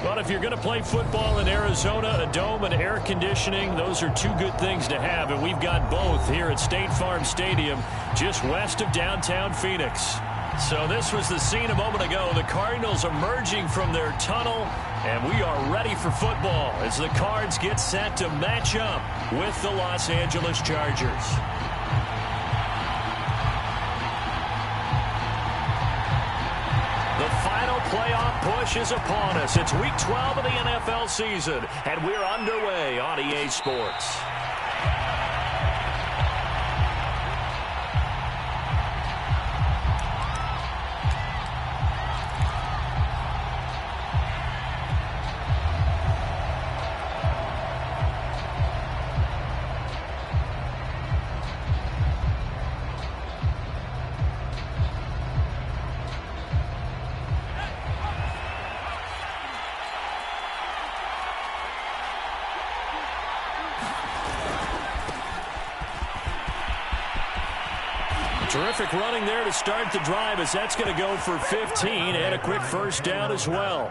Well, if you're going to play football in Arizona, a dome and air conditioning, those are two good things to have, and we've got both here at State Farm Stadium, just west of downtown Phoenix. So this was the scene a moment ago. The Cardinals emerging from their tunnel, and we are ready for football as the Cards get set to match up with the Los Angeles Chargers. The final playoff push is upon us. It's Week 12 of the NFL season, and we're underway on EA Sports. Terrific running there to start the drive, as that's going to go for 15 and a quick first down as well.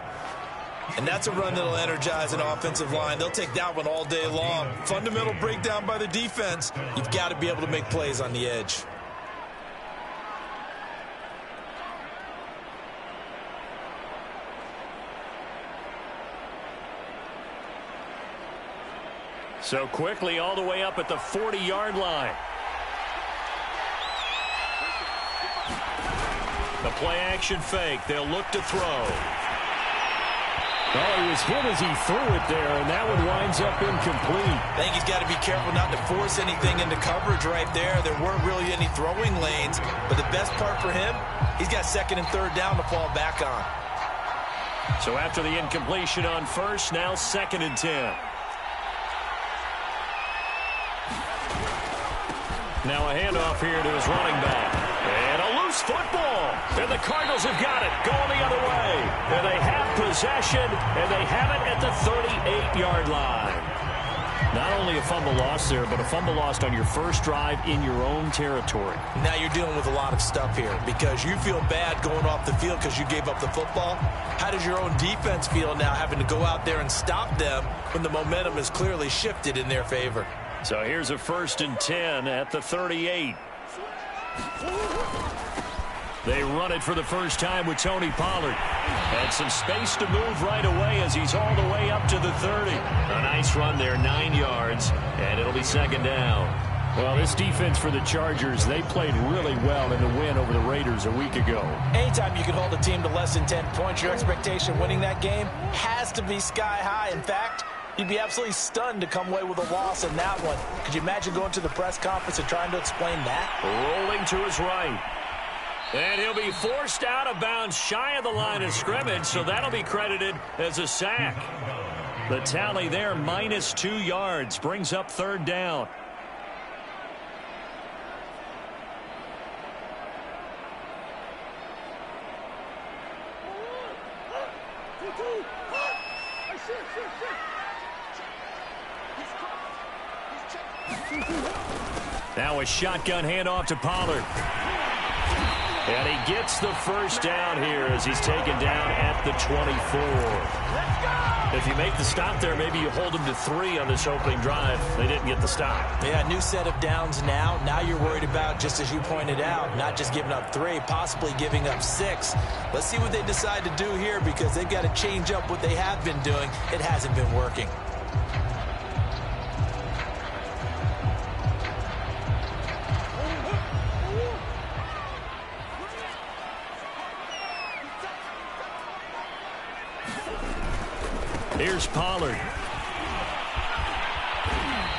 And that's a run that'll energize an offensive line. They'll take that one all day long. Fundamental breakdown by the defense. You've got to be able to make plays on the edge. So quickly all the way up at the 40-yard line. The play-action fake. They'll look to throw. Oh, he was hit as he threw it there, and that one winds up incomplete. I think he's got to be careful not to force anything into coverage right there. There weren't really any throwing lanes, but the best part for him, he's got second and third down to fall back on. So after the incompletion on first, now second and 10. Now a handoff here to his running back. And a loose football. And the Cardinals have got it. Going the other way. And they have possession. And they have it at the 38-yard line. Not only a fumble loss there, but a fumble lost on your first drive in your own territory. Now you're dealing with a lot of stuff here because you feel bad going off the field because you gave up the football. How does your own defense feel now having to go out there and stop them when the momentum is clearly shifted in their favor? So here's a first and 10 at the 38. They run it for the first time with Tony Pollard. And some space to move right away as he's all the way up to the 30. A nice run there, 9 yards, and it'll be second down. Well, this defense for the Chargers, they played really well in the win over the Raiders a week ago. Anytime you can hold a team to less than 10 points, your expectation winning that game has to be sky high. In fact, you'd be absolutely stunned to come away with a loss in that one. Could you imagine going to the press conference and trying to explain that? Rolling to his right. And he'll be forced out of bounds shy of the line of scrimmage, so that'll be credited as a sack. The tally there, minus 2 yards, brings up third down. Now a shotgun handoff to Pollard. And he gets the first down here as he's taken down at the 24. If you make the stop there, maybe you hold him to 3 on this opening drive. They didn't get the stop. Yeah, new set of downs now. Now you're worried about, just as you pointed out, not just giving up 3, possibly giving up 6. Let's see what they decide to do here because they've got to change up what they have been doing. It hasn't been working. Here's Pollard.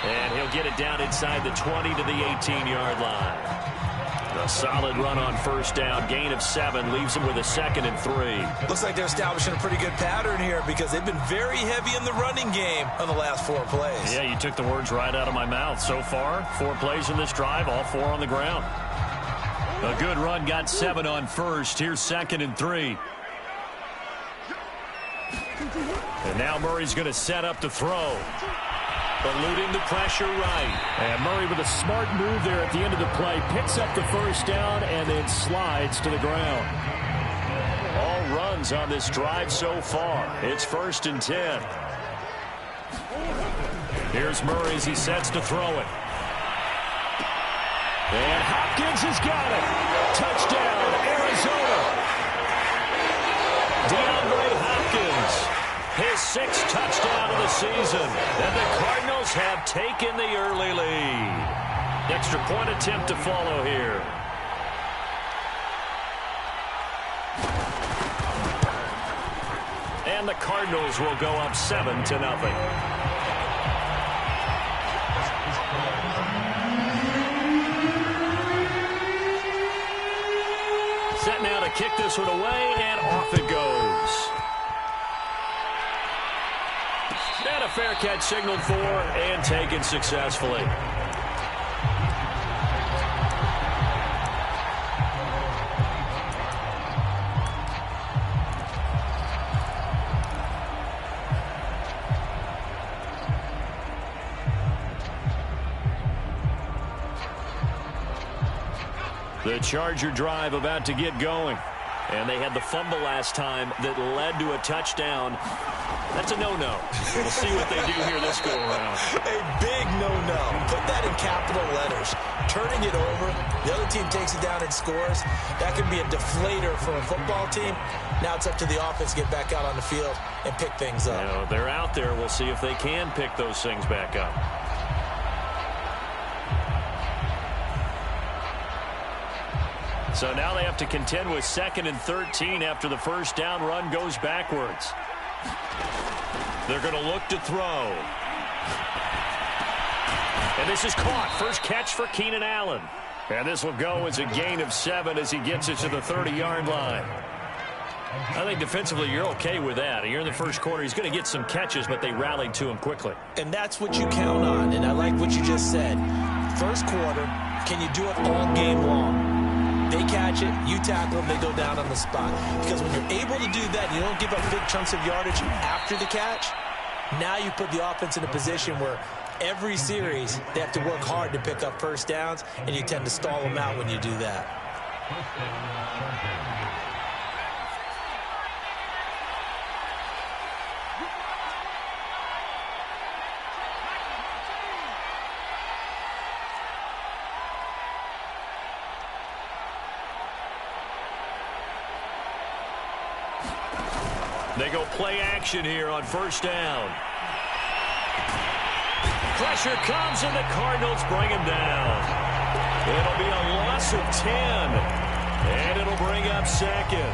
And he'll get it down inside the 20 to the 18-yard line. A solid run on first down. Gain of 7 leaves him with a second and 3. Looks like they're establishing a pretty good pattern here because they've been very heavy in the running game on the last 4 plays. Yeah, you took the words right out of my mouth. So far, 4 plays in this drive, all 4 on the ground. A good run, got 7 on first. Here's second and 3. And now Murray's going to set up to throw. Eluding the pressure right. And Murray with a smart move there at the end of the play. Picks up the first down and then slides to the ground. All runs yards on this drive so far. It's 1st and 10. Here's Murray as he sets to throw it. And Hopkins has got it. Touchdown, Arizona. DeAndre Hopkins, his 6th touchdown of the season. And the Cardinals have taken the early lead. Extra point attempt to follow here. And the Cardinals will go up 7-0. Set now to kick this one away, and off it goes. And a fair catch signaled for and taken successfully. The Charger drive about to get going. And they had the fumble last time that led to a touchdown. That's a no-no. We'll see what they do here this go-around. A big no-no. Put that in capital letters. Turning it over, the other team takes it down and scores. That can be a deflator for a football team. Now it's up to the offense to get back out on the field and pick things up. You know, they're out there. We'll see if they can pick those things back up. So now they have to contend with 2nd and 13 after the first down run goes backwards. They're going to look to throw. And this is caught. First catch for Keenan Allen. And this will go as a gain of 7 as he gets it to the 30-yard line. I think defensively you're okay with that. You're in the first quarter. He's going to get some catches, but they rallied to him quickly. And that's what you count on. And I like what you just said. First quarter, can you do it all game long? They catch it, you tackle them, they go down on the spot. Because when you're able to do that, you don't give up big chunks of yardage after the catch. Now you put the offense in a position where every series they have to work hard to pick up first downs, and you tend to stall them out when you do that. They go play action here on first down. Pressure comes, and the Cardinals bring him down. It'll be a loss of 10, and it'll bring up 2nd.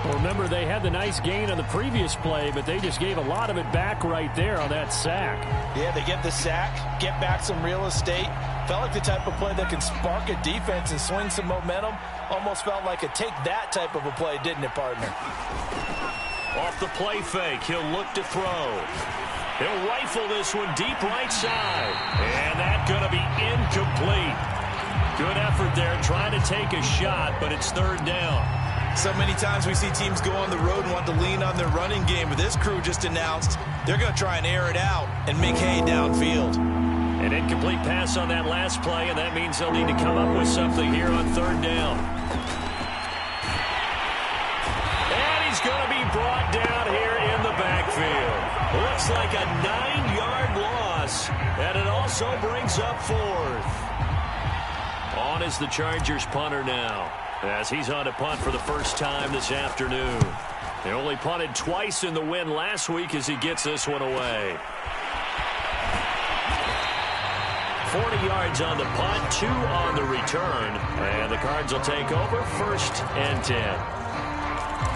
Well, remember, they had the nice gain on the previous play, but they just gave a lot of it back right there on that sack. Yeah, they get the sack, get back some real estate. Felt like the type of play that can spark a defense and swing some momentum. Almost felt like a take-that type of a play, didn't it, partner? Off the play fake, he'll look to throw. He'll rifle this one deep right side. And that's going to be incomplete. Good effort there trying to take a shot, but it's 3rd down. So many times we see teams go on the road and want to lean on their running game, but this crew just announced they're going to try and air it out and make hay downfield. An incomplete pass on that last play, and that means they'll need to come up with something here on 3rd down. And he's going to be brought down here in the backfield. Looks like a 9-yard loss, and it also brings up 4th. On is the Chargers punter now, as he's on to punt for the first time this afternoon. They only punted twice in the win last week as he gets this one away. 40 yards on the punt, 2 on the return, and the Cards will take over 1st and 10.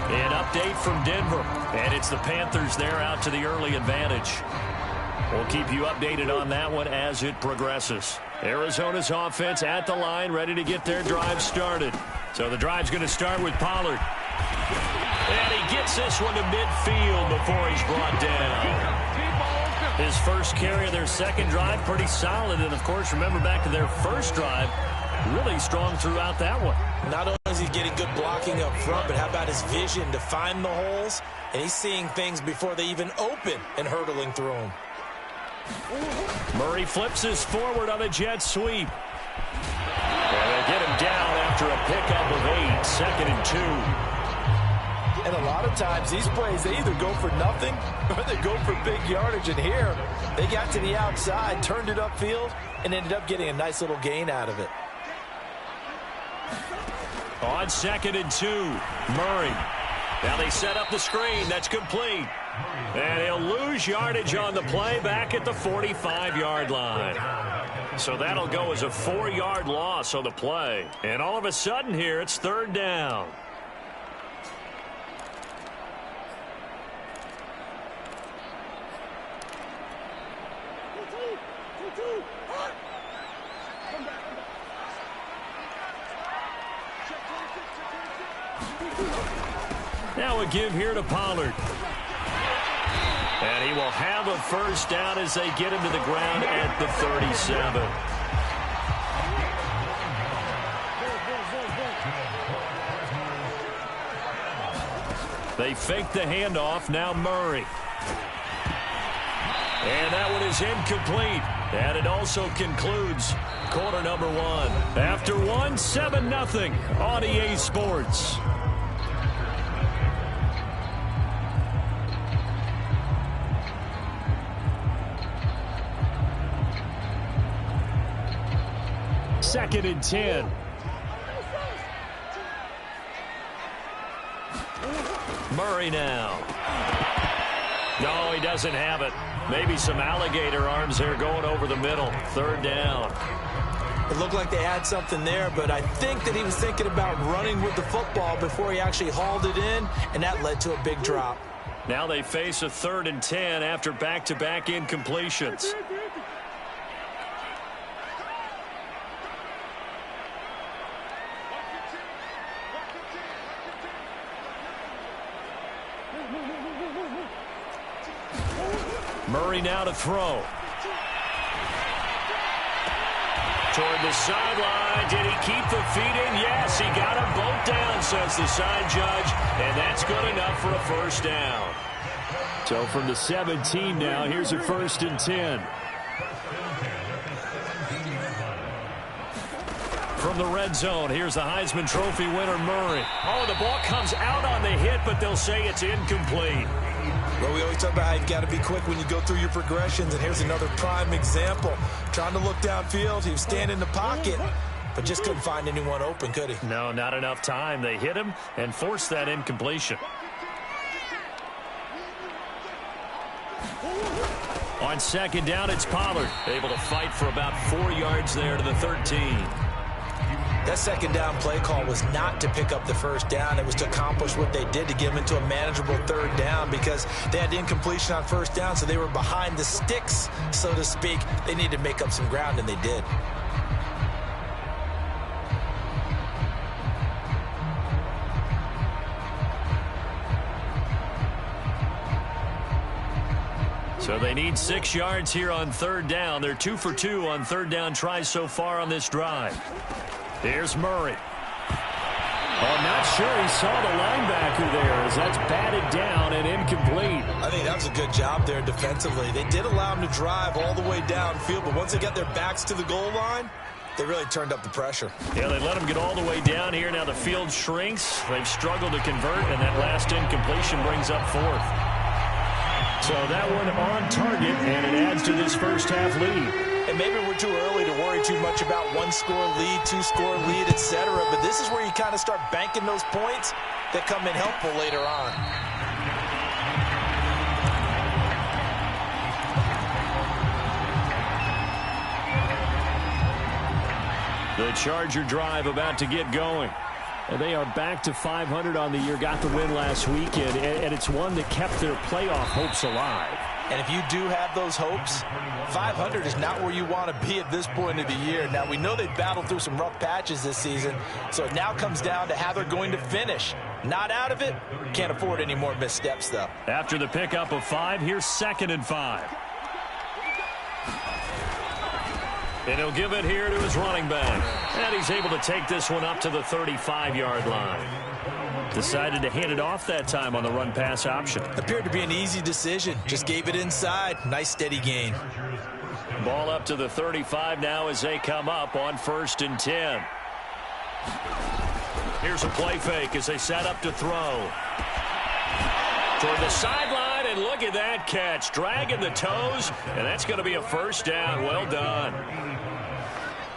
An update from Denver, and it's the Panthers there out to the early advantage. We'll keep you updated on that one as it progresses. Arizona's offense at the line, ready to get their drive started. So the drive's going to start with Pollard. And he gets this one to midfield before he's brought down. His first carry of their second drive, pretty solid. And, of course, remember back to their first drive, really strong throughout that one. Not only is he getting good blocking up front, but how about his vision to find the holes? And he's seeing things before they even open and hurdling through them. Murray flips this forward on a jet sweep. And they'll get him down after a pickup of 8, 2nd and 2. And a lot of times these plays, they either go for nothing or they go for big yardage. And here, they got to the outside, turned it upfield, and ended up getting a nice little gain out of it. On 2nd and 2, Murray. Now they set up the screen. That's complete. And he'll lose yardage on the play back at the 45-yard line. So that'll go as a 4-yard loss on the play. And all of a sudden here, it's 3rd down. Now a give here to Pollard. And he will have a 1st down as they get him to the ground at the 37. They fake the handoff. Now Murray. And that one is incomplete. And it also concludes quarter number 1. After 1, 7-0 on EA Sports. Second and 10. Murray now. No, he doesn't have it. Maybe some alligator arms there going over the middle. 3rd down. It looked like they had something there, but I think that he was thinking about running with the football before he actually hauled it in, and that led to a big drop. Now they face a 3rd and 10 after back-to-back incompletions. Murray now to throw. Toward the sideline. Did he keep the feet in? Yes, he got them both down, says the side judge. And that's good enough for a 1st down. So from the 17 now, here's a 1st and 10. From the red zone, here's the Heisman Trophy winner, Murray. Oh, the ball comes out on the hit, but they'll say it's incomplete. Well, we always talk about how you've got to be quick when you go through your progressions, and here's another prime example. Trying to look downfield, he was standing in the pocket, but just couldn't find anyone open, could he? No, not enough time. They hit him and forced that incompletion. On 2nd down, it's Pollard. Able to fight for about 4 yards there to the 13. That 2nd down play call was not to pick up the 1st down. It was to accomplish what they did to get them into a manageable 3rd down because they had incompletion on 1st down, so they were behind the sticks, so to speak. They needed to make up some ground, and they did. So they need 6 yards here on 3rd down. They're 2 for 2 on 3rd down tries so far on this drive. Here's Murray. I'm not sure he saw the linebacker there as that's batted down and incomplete. I think that was a good job there defensively. They did allow him to drive all the way downfield, but once they got their backs to the goal line, they really turned up the pressure. Yeah, they let him get all the way down here. Now the field shrinks. They've struggled to convert, and that last incompletion brings up 4th. So that one on target, and it adds to this 1st half lead. And maybe we're too early to worry too much about 1-score lead, 2-score lead, etc. But this is where you kind of start banking those points that come in helpful later on. The Charger drive about to get going. And they are back to 500 on the year, got the win last weekend, and it's one that kept their playoff hopes alive. And if you do have those hopes, 500 is not where you want to be at this point of the year. Now, we know they've battled through some rough patches this season, so it now comes down to how they're going to finish. Not out of it, can't afford any more missteps, though. After the pickup of 5, here's 2nd and 5. And he'll give it here to his running back. And he's able to take this one up to the 35-yard line. Decided to hand it off that time on the run-pass option. Appeared to be an easy decision. Just gave it inside. Nice steady gain. Ball up to the 35 now as they come up on 1st and 10. Here's a play fake as they set up to throw. Toward the sideline, and look at that catch. Dragging the toes, and that's going to be a first down. Well done.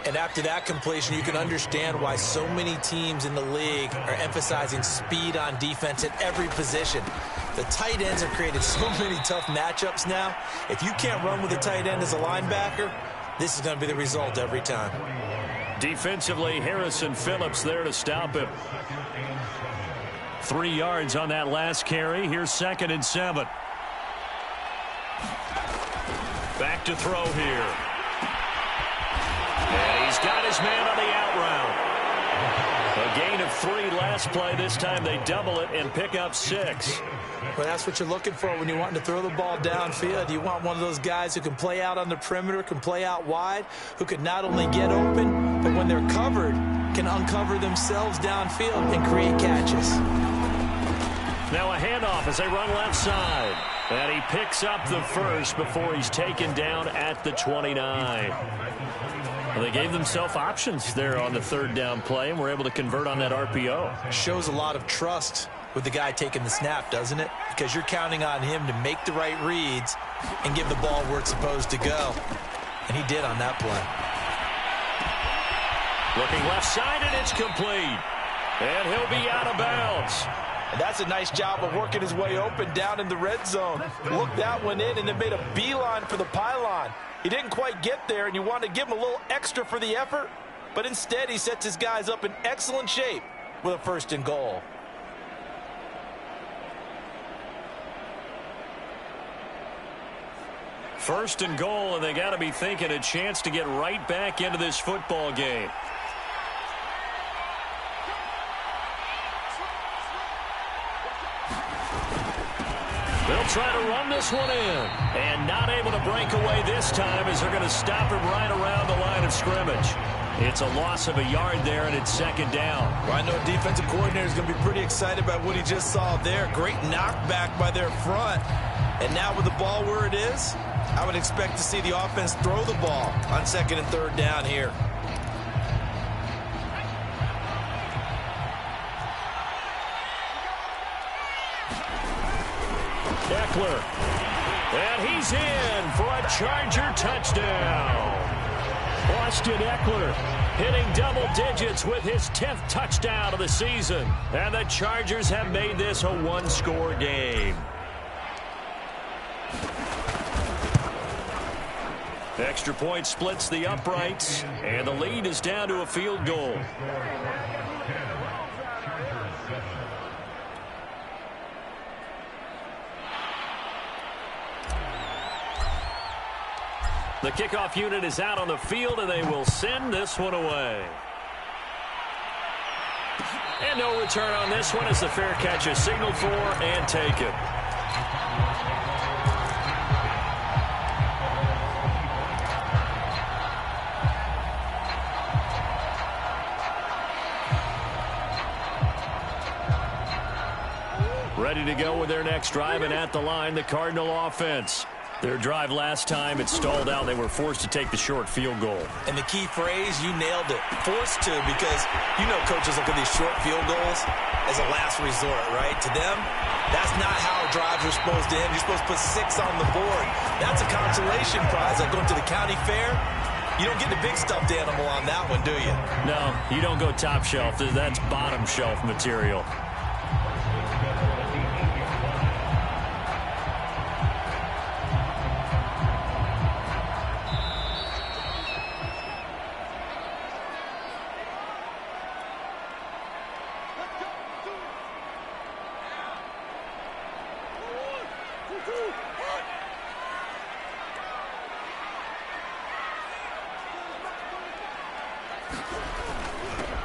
And after that completion, you can understand why so many teams in the league are emphasizing speed on defense at every position. The tight ends have created so many tough matchups now. If you can't run with a tight end as a linebacker, this is going to be the result every time. Defensively, Harrison Phillips there to stop him. 3 yards on that last carry. Here's 2nd and 7. Back to throw here. And he's got his man on the out route. A gain of 3 last play. This time they double it and pick up 6. Well, that's what you're looking for when you want to throw the ball downfield. You want one of those guys who can play out on the perimeter, can play out wide, who can not only get open, but when they're covered, can uncover themselves downfield and create catches. Now a handoff as they run left side. And he picks up the first before he's taken down at the 29. Well, they gave themselves options there on the 3rd down play and were able to convert on that RPO. Shows a lot of trust with the guy taking the snap, doesn't it? Because you're counting on him to make the right reads and give the ball where it's supposed to go. And he did on that play. Looking left side, and it's complete. And he'll be out of bounds. And that's a nice job of working his way open down in the red zone. Looked that one in and then made a beeline for the pylon. He didn't quite get there, and you want to give him a little extra for the effort. But instead, he sets his guys up in excellent shape with a 1st and goal. First and goal, and they got to be thinking a chance to get right back into this football game. They'll try to run this one in. And not able to break away this time as they're going to stop him right around the line of scrimmage. It's a loss of a yard there, and it's 2nd down. Well, I know a defensive coordinator is going to be pretty excited about what he just saw there. Great knockback by their front. And now with the ball where it is, I would expect to see the offense throw the ball on 2nd and 3rd down here. Eckler. And he's in for a Charger touchdown. Austin Eckler hitting double digits with his 10th touchdown of the season. And the Chargers have made this a 1-score game. Extra point splits the uprights, and the lead is down to a field goal. The kickoff unit is out on the field, and they will send this one away. And no return on this one as the fair catch is signaled for and taken. Ready to go with their next drive, and at the line, the Cardinal offense. Their drive last time, it stalled out. They were forced to take the short field goal. And the key phrase, you nailed it. Forced to, because you know coaches look at these short field goals as a last resort, right? To them, that's not how drives are supposed to end. You're supposed to put 6 on the board. That's a consolation prize. Like going to the county fair, you don't get the big stuffed animal on that one, do you? No, you don't go top shelf. That's bottom shelf material.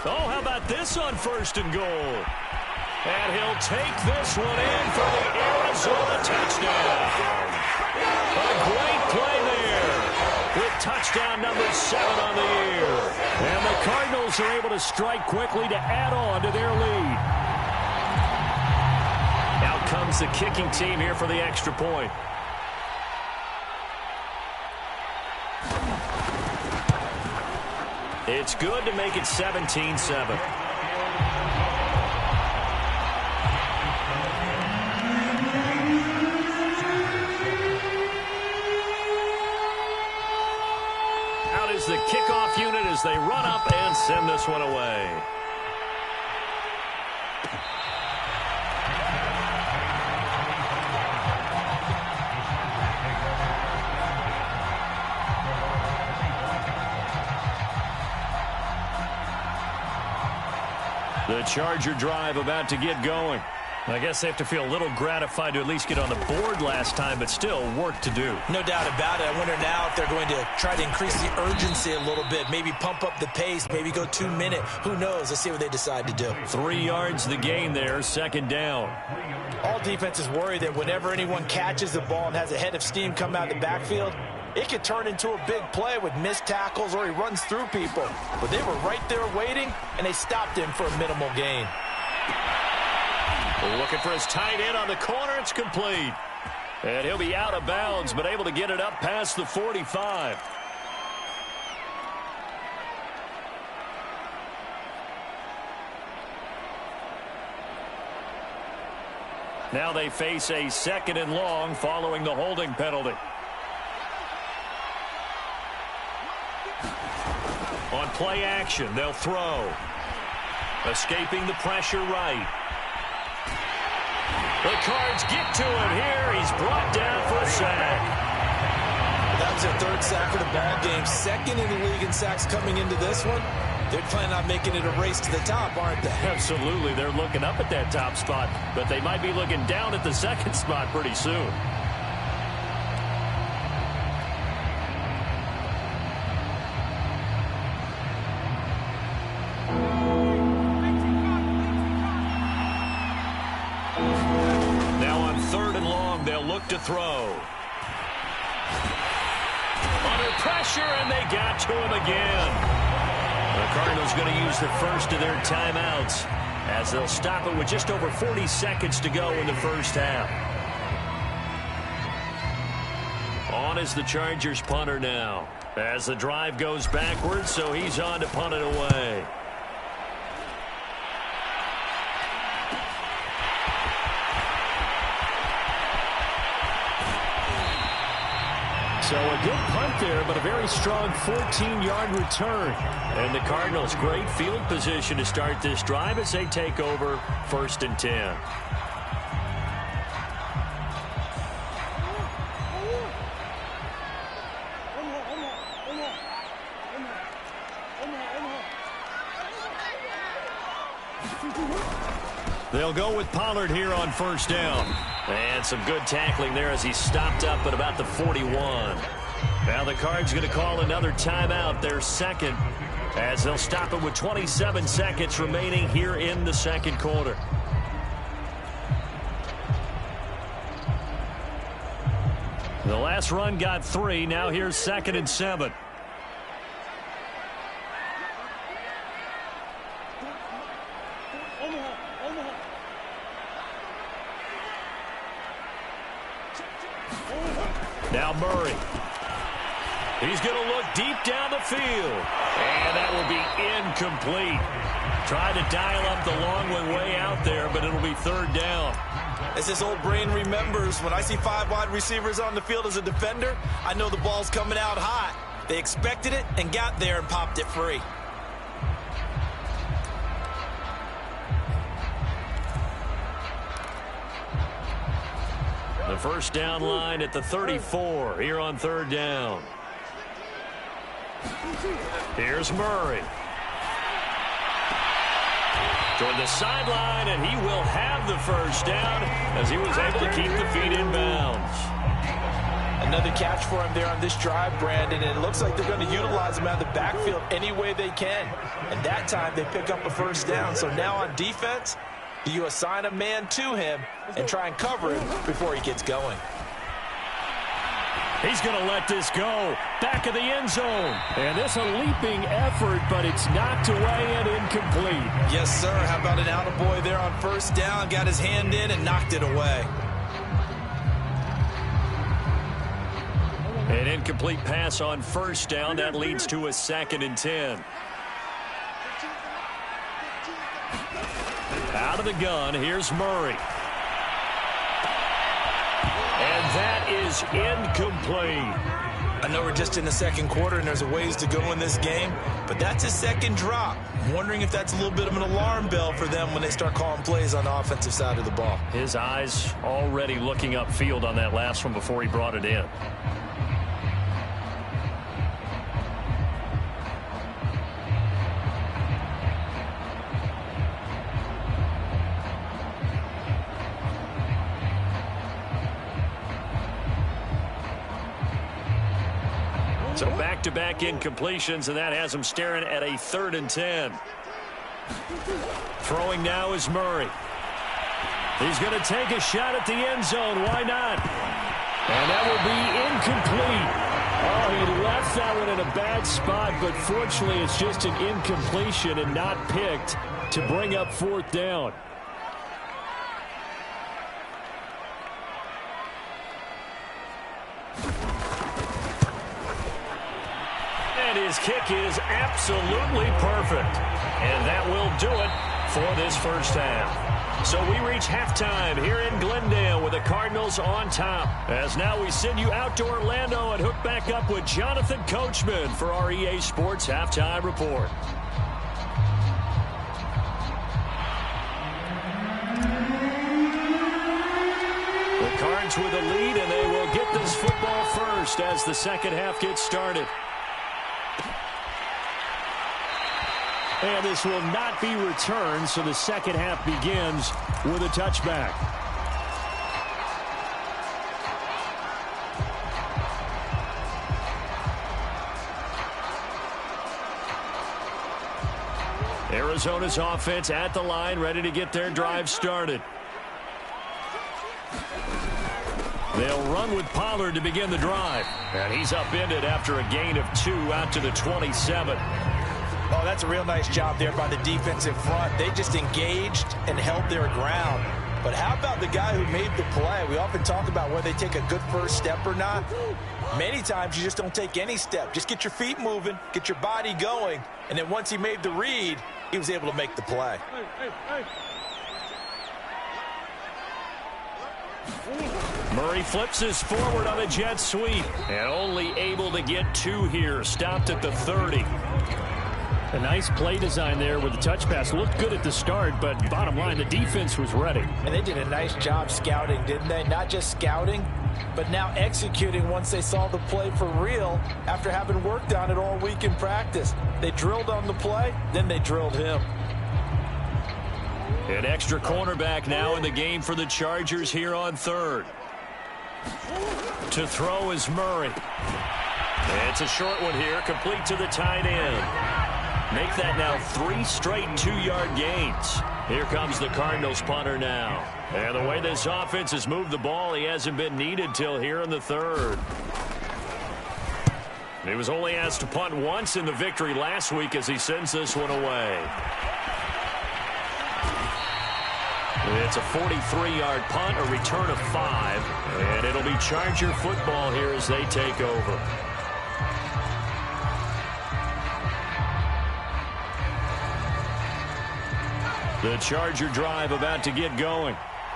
Oh, how about this on 1st and goal? And he'll take this one in for the Arizona touchdown. A great play there with touchdown number 7 on the year. And the Cardinals are able to strike quickly to add on to their lead. Out comes the kicking team here for the extra point. It's good to make it 17-7. is the kickoff unit as they run up and send this one away. The Charger drive about to get going. I guess they have to feel a little gratified to at least get on the board last time, but still work to do. No doubt about it. I wonder now if they're going to try to increase the urgency a little bit, maybe pump up the pace, maybe go 2 minute. Who knows? Let's see what they decide to do. 3 yards the gain there, second down. All defenses worry that whenever anyone catches the ball and has a head of steam come out of the backfield, it could turn into a big play with missed tackles or he runs through people. But they were right there waiting, and they stopped him for a minimal gain. Looking for his tight end on the corner. It's complete. And he'll be out of bounds, but able to get it up past the 45. Now they face a 2nd and long following the holding penalty. On play action, they'll throw. Escaping the pressure right. The Cards get to him here. He's brought down for a sack. That was their 3rd sack of the ball game. 2nd in the league in sacks coming into this one. They're planning on making it a race to the top, aren't they? Absolutely. They're looking up at that top spot, but they might be looking down at the 2nd spot pretty soon. To throw. Under pressure, and they got to him again. The Cardinals going to use the first of their timeouts as they'll stop it with just over 40 seconds to go in the first half. On is the Chargers punter now as the drive goes backwards, so he's on to punt it away. So a good punt there, but a very strong 14-yard return. And the Cardinals, great field position to start this drive as they take over 1st and 10. They'll go with Pollard here on 1st down. And some good tackling there as he stopped up at about the 41. Now the Cards going to call another timeout, their 2nd, as they'll stop it with 27 seconds remaining here in the 2nd quarter. The last run got 3. Now here's 2nd and 7. Now Murray. He's going to look deep down the field. And that will be incomplete. Tried to dial up the long one way out there, but it'll be 3rd down. As his old brain remembers, when I see 5 wide receivers on the field as a defender, I know the ball's coming out hot. They expected it and got there and popped it free. The 1st down line at the 34 here on 3rd down. Here's Murray. Toward the sideline, and he will have the 1st down as he was able to keep the feet in bounds. Another catch for him there on this drive, Brandon, and it looks like they're going to utilize him out of the backfield any way they can. And that time they pick up a 1st down. So now on defense, do you assign a man to him and try and cover him before he gets going? He's going to let this go. Back of the end zone. And this a leaping effort, but it's knocked away and incomplete. Yes, sir. How about an attaboy there on 1st down? Got his hand in and knocked it away. An incomplete pass on 1st down. That leads to a 2nd and 10. Out of the gun, here's Murray. And that is incomplete. I know we're just in the second quarter and there's a ways to go in this game, but that's his second drop. I'm wondering if that's a little bit of an alarm bell for them when they start calling plays on the offensive side of the ball. His eyes already looking upfield on that last one before he brought it in. So back-to-back incompletions, and that has him staring at a 3rd and 10. Throwing now is Murray. He's going to take a shot at the end zone. Why not? And that will be incomplete. Oh, he left that one in a bad spot, but fortunately it's just an incompletion and not picked to bring up 4th down. His kick is absolutely perfect. And that will do it for this first half. So we reach halftime here in Glendale with the Cardinals on top. As now we send you out to Orlando and hook back up with Jonathan Coachman for our EA Sports Halftime Report. The Cards with the lead, and they will get this football first as the second half gets started. And this will not be returned, so the second half begins with a touchback. Arizona's offense at the line, ready to get their drive started. They'll run with Pollard to begin the drive. And he's upended after a gain of 2 out to the 27. Oh, that's a real nice job there by the defensive front. They just engaged and held their ground. But how about the guy who made the play? We often talk about whether they take a good first step or not. Many times you just don't take any step. Just get your feet moving, get your body going, and then once he made the read, he was able to make the play. Murray flips his forward on a jet sweep and only able to get 2 here. Stopped at the 30. A nice play design there with the touch pass. Looked good at the start, but bottom line, the defense was ready. And they did a nice job scouting, didn't they? Not just scouting, but now executing once they saw the play for real after having worked on it all week in practice. They drilled on the play, then they drilled him. An extra cornerback now in the game for the Chargers here on 3rd. To throw is Murray. It's a short one here, complete to the tight end. Make that now 3 straight 2-yard gains. Here comes the Cardinals punter now. And the way this offense has moved the ball, he hasn't been needed till here in the 3rd. He was only asked to punt once in the victory last week as he sends this one away. It's a 43-yard punt, a return of 5. And it'll be Charger football here as they take over. The Charger drive about to get going.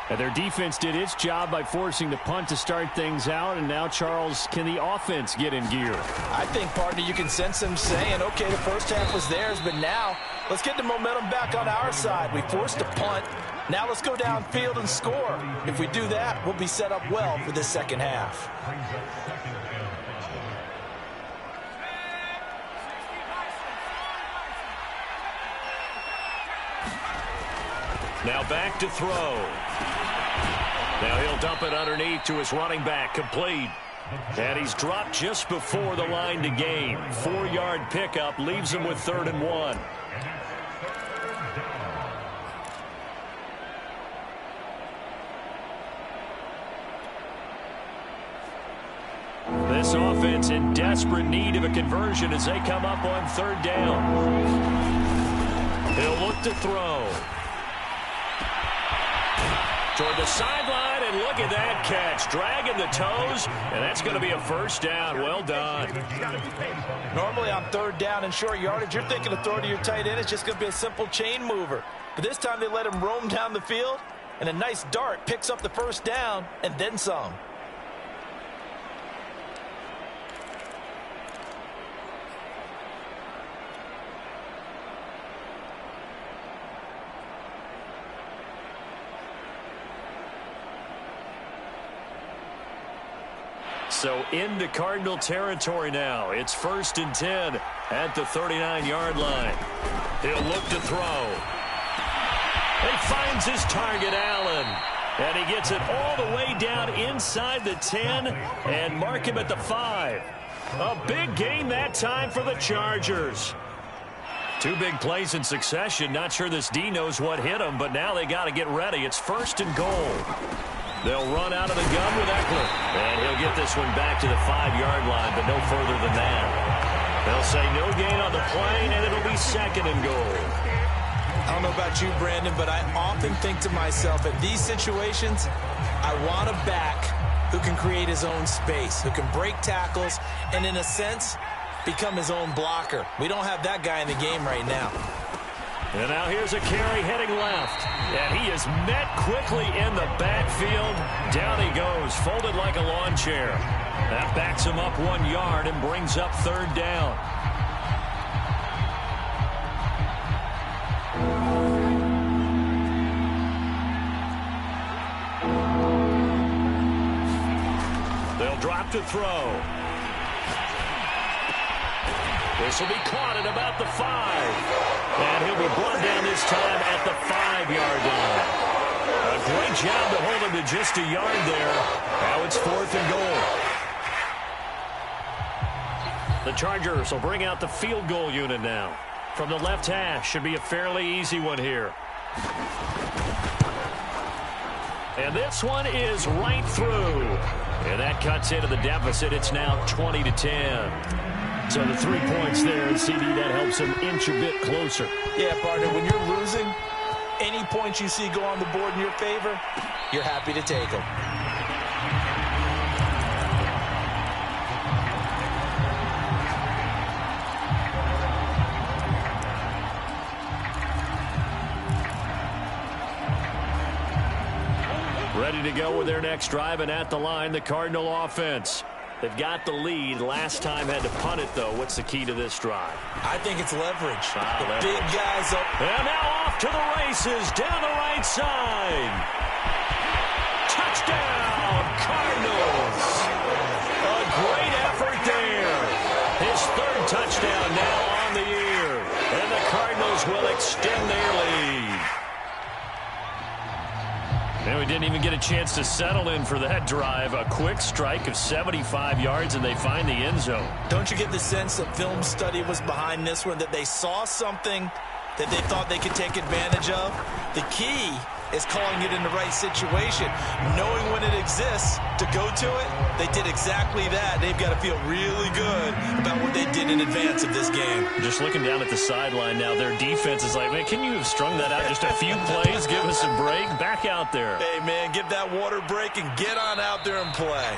And their defense did its job by forcing the punt to start things out. And now, Charles, can the offense get in gear? I think, partner, you can sense them saying, okay, the first half was theirs, but now let's get the momentum back on our side. We forced a punt. Now let's go downfield and score. If we do that, we'll be set up well for this second half. Now back to throw. Now he'll dump it underneath to his running back, complete. And he's dropped just before the line to gain. 4-yard pickup leaves him with 3rd and 1. This offense in desperate need of a conversion as they come up on 3rd down. He'll look to throw. Toward the sideline, and look at that catch. Dragging the toes, and that's going to be a first down. Well done. Normally on 3rd down and short yardage, you're thinking of throwing to your tight end. It's just going to be a simple chain mover. But this time they let him roam down the field, and a nice dart picks up the first down and then some. So into Cardinal territory now. It's 1st and 10 at the 39-yard line. He'll look to throw. He finds his target, Allen. And he gets it all the way down inside the 10 and mark him at the 5. A big gain that time for the Chargers. 2 big plays in succession. Not sure this D knows what hit him, but now they got to get ready. It's 1st and goal. They'll run out of the gun with Eckler. And he'll get this one back to the 5-yard line, but no further than that. They'll say no gain on the play, and it'll be 2nd and goal. I don't know about you, Brandon, but I often think to myself, in these situations, I want a back who can create his own space, who can break tackles, and in a sense, become his own blocker. We don't have that guy in the game right now. And now here's a carry heading left. And he is met quickly in the backfield. Down he goes, folded like a lawn chair. That backs him up 1 yard and brings up 3rd down. They'll drop to throw. This will be caught at about the 5. And he'll be brought down this time at the 5-yard line. A great job to hold him to just a yard there. Now it's 4th and goal. The Chargers will bring out the field goal unit now. From the left hash, should be a fairly easy one here. And this one is right through. And that cuts into the deficit. It's now 20-10. So the 3 points there, and CD, that helps him inch a bit closer. Yeah, partner, when you're losing, any points you see go on the board in your favor, you're happy to take them. Ready to go with their next drive, and at the line, the Cardinal offense. They've got the lead. Last time had to punt it, though. What's the key to this drive? I think it's leverage. Leverage. Big guys up. And now off to the races down the right side. Touchdown, Cardinals. A great effort there. His 3rd touchdown now on the year. And the Cardinals will extend their lead. And we didn't even get a chance to settle in for that drive. A quick strike of 75 yards, and they find the end zone. Don't you get the sense that film study was behind this one, that they saw something that they thought they could take advantage of? The key is calling it in the right situation, knowing when it exists to go to it. They did exactly that. They've got to feel really good about what they did in advance of this game. Just looking down at the sideline now, their defense is like, man, can you have strung that out just a few plays? Give us a break. Back out there. Hey, man, give that water break and get on out there and play.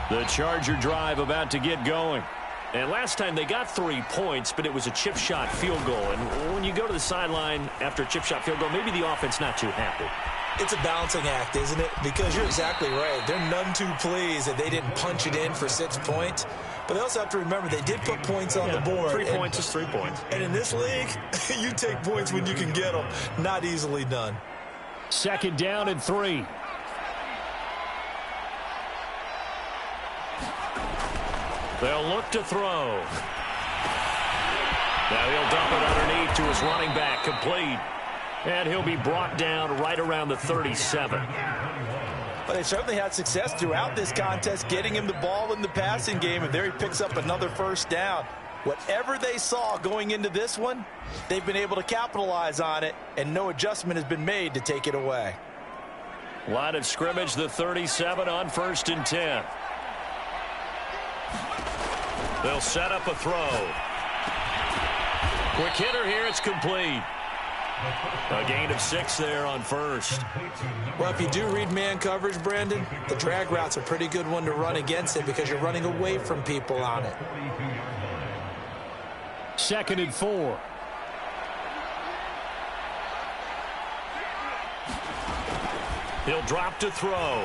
The Charger drive about to get going. And last time they got 3 points, but it was a chip shot field goal. And when you go to the sideline after a chip shot field goal, maybe the offense not too happy. It's a balancing act, isn't it? Because you're exactly right. They're none too pleased that they didn't punch it in for 6 points. But they also have to remember they did put points on the board. 3 points is 3 points. And in this league, you take points when you can get them. Not easily done. 2nd down and 3. They'll look to throw. Now he'll dump it underneath to his running back, complete. And he'll be brought down right around the 37. But they certainly had success throughout this contest, getting him the ball in the passing game, and there he picks up another 1st down. Whatever they saw going into this one, they've been able to capitalize on it, and no adjustment has been made to take it away. Line of scrimmage, the 37 on 1st and 10. They'll set up a throw. Quick hitter here, it's complete. A gain of 6 there on 1st. Well, if you do read man coverage, Brandon, the drag route's a pretty good one to run against it because you're running away from people on it. 2nd and 4. He'll drop to throw.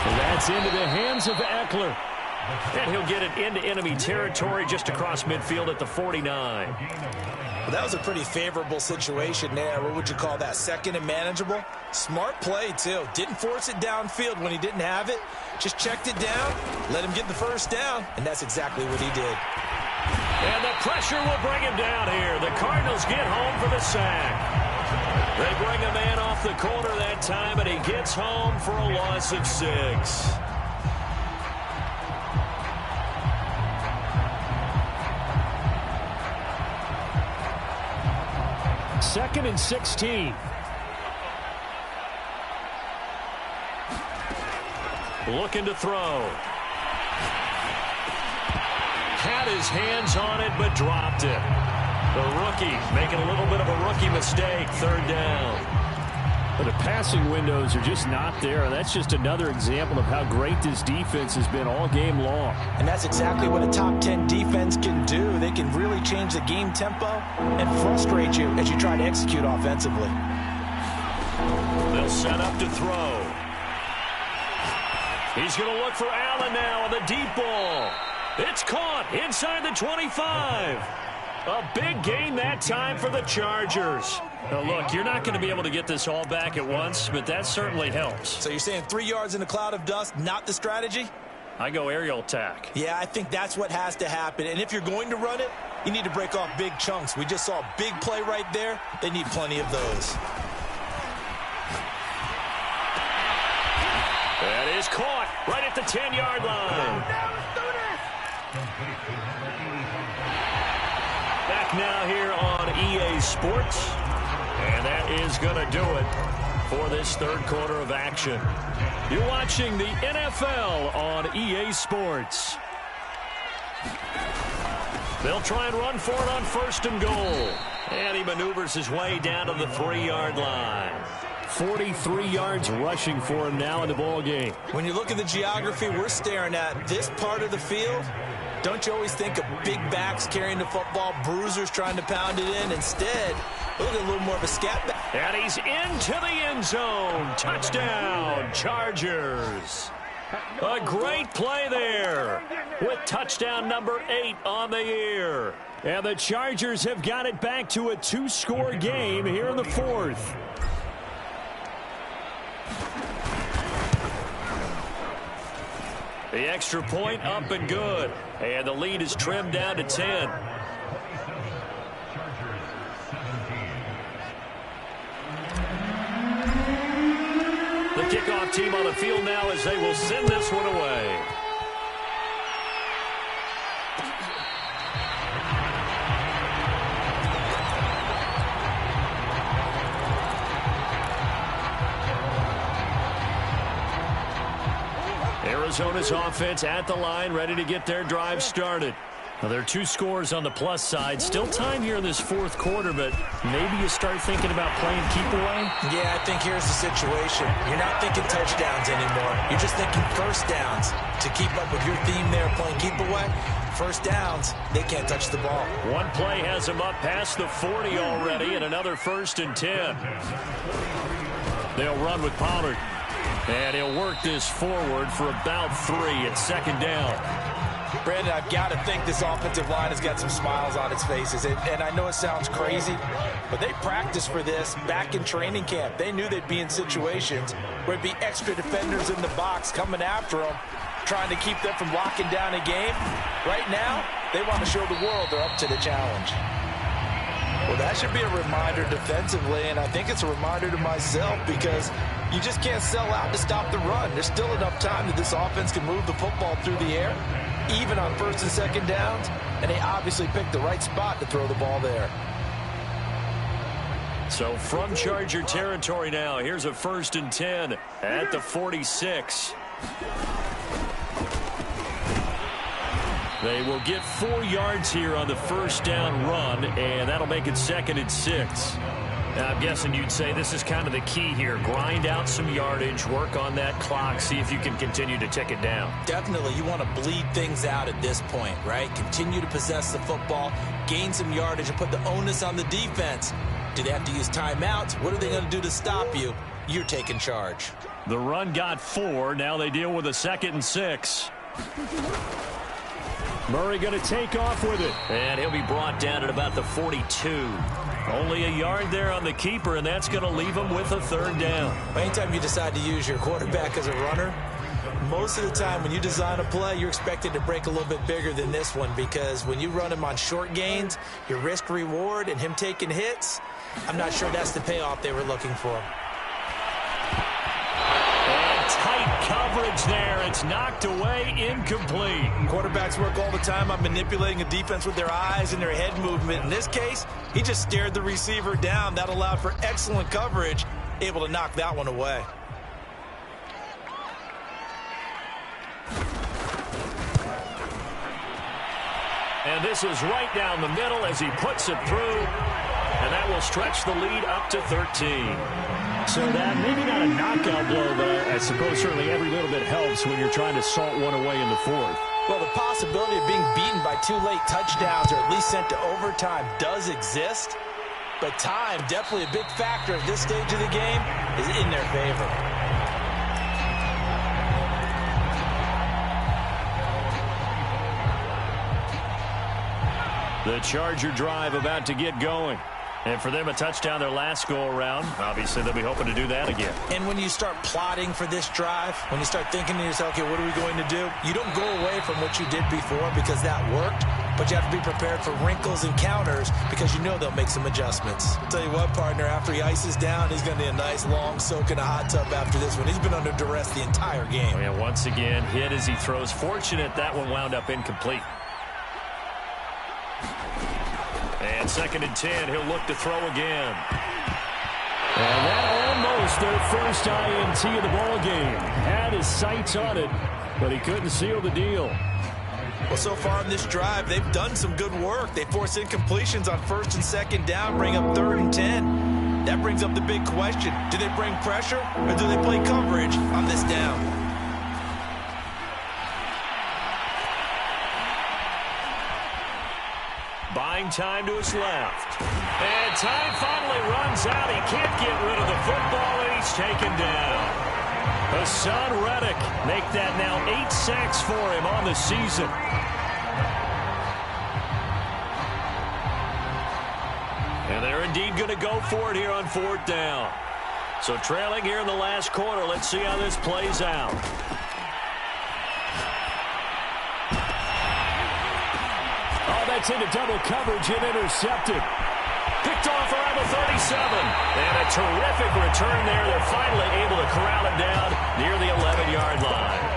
And that's into the hands of Eckler. And he'll get it into enemy territory just across midfield at the 49. Well, that was a pretty favorable situation there. What would you call that? Second and manageable? Smart play, too. Didn't force it downfield when he didn't have it. Just checked it down, let him get the first down, and that's exactly what he did. And the pressure will bring him down here. The Cardinals get home for the sack. They bring a man off the corner that time, and he gets home for a loss of 6. Second and 16. Looking to throw. Had his hands on it, but dropped it. The rookie making a little bit of a rookie mistake. Third down. But the passing windows are just not there. That's just another example of how great this defense has been all game long. And that's exactly what a top 10 defense can do. They can really change the game tempo and frustrate you as you try to execute offensively. They'll set up to throw. He's going to look for Allen now on the deep ball. It's caught inside the 25. A big gain that time for the Chargers. Now look, you're not going to be able to get this all back at once, but that certainly helps. So you're saying 3 yards in a cloud of dust, not the strategy? I go aerial attack. Yeah, I think that's what has to happen. And if you're going to run it, you need to break off big chunks. We just saw a big play right there. They need plenty of those. That is caught right at the 10-yard line. Back now here on EA Sports. And that is going to do it for this third quarter of action. You're watching the NFL on EA Sports. They'll try and run for it on first and goal. And he maneuvers his way down to the 3-yard line. 43 yards rushing for him now in the ball game. When you look at the geography we're staring at, this part of the field, don't you always think of big backs carrying the football, bruisers trying to pound it in? Instead, look at a little more of a scat back. And he's into the end zone. Touchdown, Chargers. A great play there with touchdown number 8 on the year. And the Chargers have got it back to a 2-score game here in the fourth. The extra point up and good. And the lead is trimmed down to 10. The kickoff team on the field now as they will send this one away. Arizona's offense at the line, ready to get their drive started. Now, there are 2 scores on the plus side. Still time here in this fourth quarter, but maybe you start thinking about playing keep away? Yeah, I think here's the situation. You're not thinking touchdowns anymore. You're just thinking first downs. To keep up with your theme there, playing keep away, first downs, they can't touch the ball. One play has them up past the 40 already, and another 1st and 10. They'll run with Pollard. And he'll work this forward for about 3 at second down. Brandon, I've got to think this offensive line has got some smiles on its faces. And I know it sounds crazy, but they practiced for this back in training camp. They knew they'd be in situations where it'd be extra defenders in the box coming after them, trying to keep them from locking down a game. Right now, they want to show the world they're up to the challenge. Well, that should be a reminder defensively, and I think it's a reminder to myself because you just can't sell out to stop the run. There's still enough time that this offense can move the football through the air, even on first and second downs, and they obviously picked the right spot to throw the ball there. So from Charger territory now, here's a 1st and 10 at the 46. They will get 4 yards here on the first down run, and that'll make it 2nd and 6. Now, I'm guessing you'd say this is kind of the key here. Grind out some yardage, work on that clock, see if you can continue to tick it down. Definitely, you want to bleed things out at this point, right? Continue to possess the football, gain some yardage, and put the onus on the defense. Do they have to use timeouts? What are they going to do to stop you? You're taking charge. The run got 4. Now they deal with a 2nd and 6. Murray going to take off with it. And he'll be brought down at about the 42. Only a yard there on the keeper, and that's going to leave him with a third down. Anytime you decide to use your quarterback as a runner, most of the time when you design a play, you're expected to break a little bit bigger than this one, because when you run him on short gains, your risk-reward and him taking hits, I'm not sure that's the payoff they were looking for. Tight coverage there. It's knocked away, incomplete. Quarterbacks work all the time on manipulating a defense with their eyes and their head movement. In this case, he just stared the receiver down. That allowed for excellent coverage, able to knock that one away. And this is right down the middle as he puts it through. And that will stretch the lead up to 13. So that maybe not a knockout blow, but I suppose certainly every little bit helps when you're trying to salt one away in the fourth. Well, the possibility of being beaten by 2 late touchdowns or at least sent to overtime does exist. But time, definitely a big factor at this stage of the game, is in their favor. The Charger drive about to get going. And for them, a touchdown their last go-around. Obviously, they'll be hoping to do that again. And when you start plotting for this drive, when you start thinking to yourself, okay, what are we going to do? You don't go away from what you did before because that worked, but you have to be prepared for wrinkles and counters because you know they'll make some adjustments. I'll tell you what, partner, after he ices down, he's going to need a nice long soak in a hot tub after this one. He's been under duress the entire game. And once again, hit as he throws. Fortunate that one wound up incomplete. And 2nd and 10, he'll look to throw again. And that almost their first INT of the ball game. Had his sights on it, but he couldn't seal the deal. Well, so far in this drive, they've done some good work. They force incompletions on 1st and 2nd down, bring up 3rd and 10. That brings up the big question. Do they bring pressure or do they play coverage on this down? Buying time to his left. And time finally runs out. He can't get rid of the football, and he's taken down. Hassan Reddick make that now 8 sacks for him on the season. And they're indeed going to go for it here on 4th down. So trailing here in the last quarter. Let's see how this plays out. That's into double coverage and intercepted. Picked off around the 37. And a terrific return there. They're finally able to corral him down near the 11-yard line.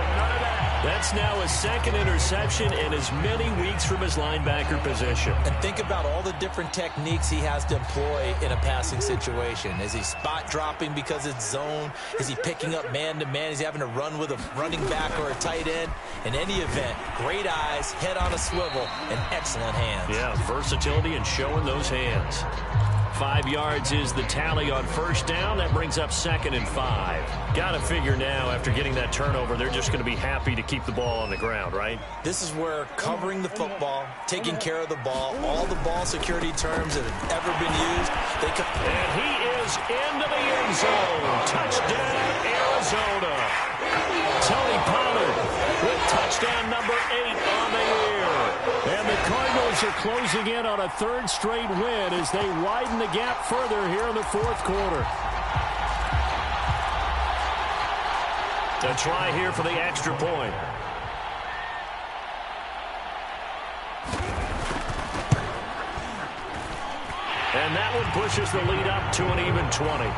That's now his 2nd interception in as many weeks from his linebacker position. And think about all the different techniques he has to employ in a passing situation. Is he spot dropping because it's zone? Is he picking up man-to-man? Is he having to run with a running back or a tight end? In any event, great eyes, head on a swivel, and excellent hands. Yeah, versatility and showing those hands. 5 yards is the tally on 1st down. That brings up 2nd and 5. Got to figure now, after getting that turnover, they're just going to be happy to keep the ball on the ground, right? This is where covering the football, taking care of the ball, all the ball security terms that have ever been used. And he is into the end zone. Touchdown, Arizona. Tony Pollard with touchdown number 8 on the year. And the Cardinals are closing in on a 3rd straight win as they widen the gap further here in the 4th quarter. A try here for the extra point. And that one pushes the lead up to an even 20.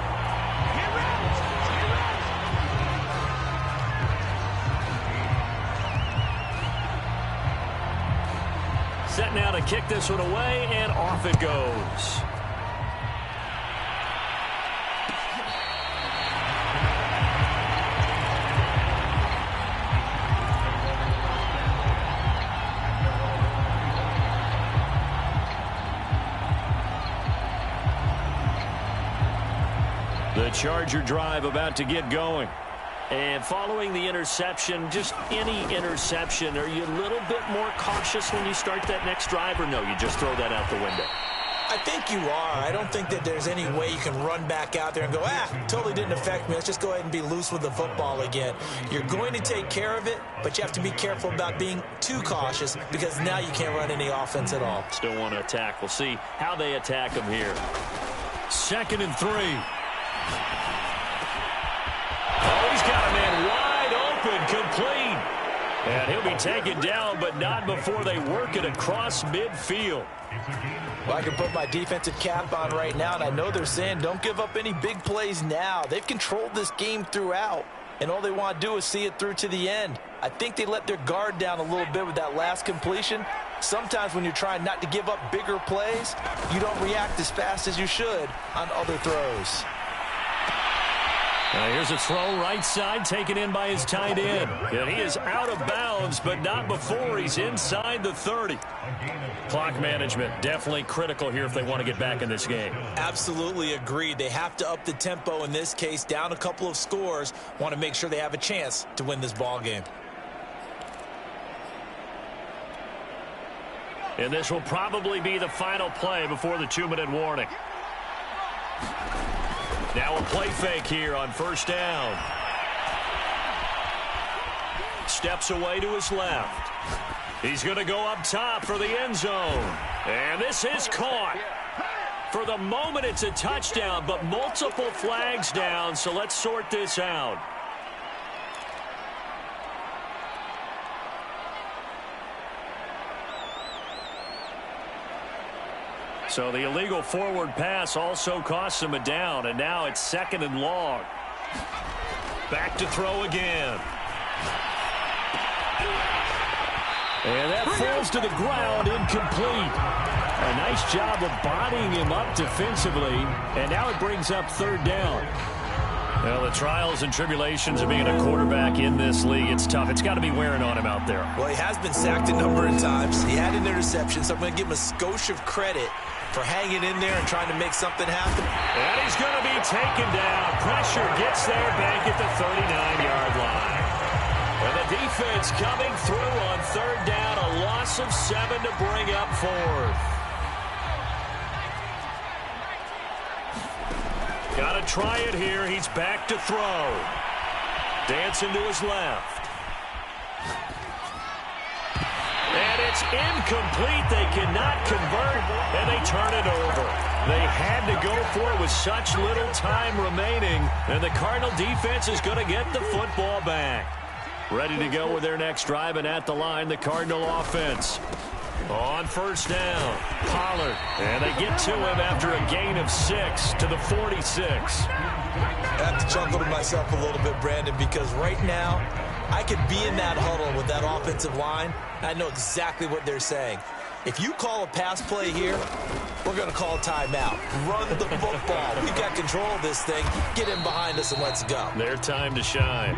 Set now to kick this one away, and off it goes. The Charger drive about to get going. And following the interception, just any interception, are you a little bit more cautious when you start that next drive, or no, you just throw that out the window? I think you are. I don't think that there's any way you can run back out there and go, totally didn't affect me. Let's just go ahead and be loose with the football again. You're going to take care of it, but you have to be careful about being too cautious because now you can't run any offense at all. Still want to attack. We'll see how they attack him here. 2nd and 3. Oh, he's got a man wide open, complete. And he'll be taken down, but not before they work it across midfield. Well, I can put my defensive cap on right now, and I know they're saying don't give up any big plays now. They've controlled this game throughout, and all they want to do is see it through to the end. I think they let their guard down a little bit with that last completion. Sometimes when you're trying not to give up bigger plays, you don't react as fast as you should on other throws. Here's a throw right side taken in by his tight end. And he is out of bounds, but not before he's inside the 30. Clock management definitely critical here if they want to get back in this game. Absolutely agreed. They have to up the tempo in this case, down a couple of scores. Want to make sure they have a chance to win this ball game. And this will probably be the final play before the 2-minute warning. Now a play fake here on 1st down. Steps away to his left. He's going to go up top for the end zone. And this is caught. For the moment, it's a touchdown, but multiple flags down, so let's sort this out. So the illegal forward pass also costs him a down, and now it's 2nd and long. Back to throw again. And that falls to the ground, incomplete. A nice job of bodying him up defensively, and now it brings up 3rd down. Well, the trials and tribulations of being a quarterback in this league, it's tough. It's got to be wearing on him out there. Well, he has been sacked a number of times. He had an interception, so I'm going to give him a skosh of credit for hanging in there and trying to make something happen. And he's going to be taken down. Pressure gets there back at the 39-yard line. And the defense coming through on 3rd down. A loss of 7 to bring up 4th. Got to try it here. He's back to throw. Dancing to his left. And it's incomplete. They cannot convert, and they turn it over. They had to go for it with such little time remaining, and the Cardinal defense is going to get the football back. Ready to go with their next drive, and at the line, the Cardinal offense. On 1st down, Pollard, and they get to him after a gain of 6 to the 46. I have to chuckle to myself a little bit, Brandon, because right now, I could be in that huddle with that offensive line, and I know exactly what they're saying. If you call a pass play here, we're going to call a timeout. Run the football. We've got control of this thing. Get in behind us and let's go. Their time to shine.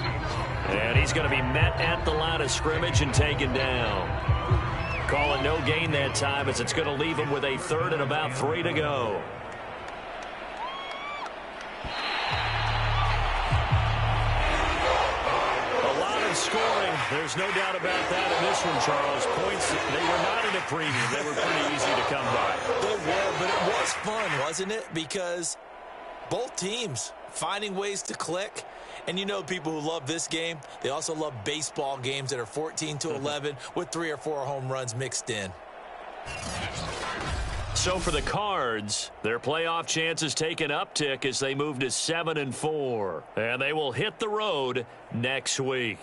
And he's going to be met at the line of scrimmage and taken down. Call it no gain that time as it's going to leave him with a 3rd and about 3 to go. A lot of scoring. There's no doubt about that in this one, Charles. Points, they were not in a premium. They were pretty easy to come by. They were, but it was fun, wasn't it? Because both teams finding ways to click. And you know people who love this game, they also love baseball games that are 14-11 with 3 or 4 home runs mixed in. So for the Cards, their playoff chances take an uptick as they move to 7-4. And they will hit the road next week.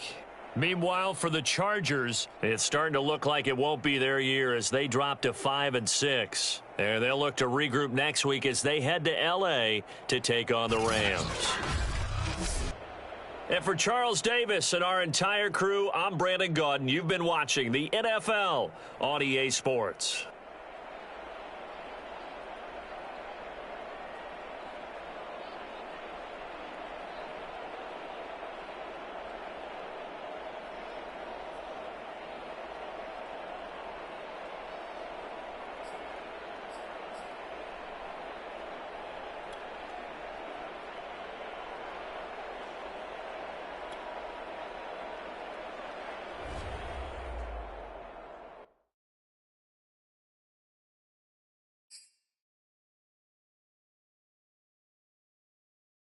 Meanwhile, for the Chargers, it's starting to look like it won't be their year as they drop to 5-6. And they'll look to regroup next week as they head to L.A. to take on the Rams. And for Charles Davis and our entire crew, I'm Brandon Gaudin. You've been watching the NFL on EA Sports.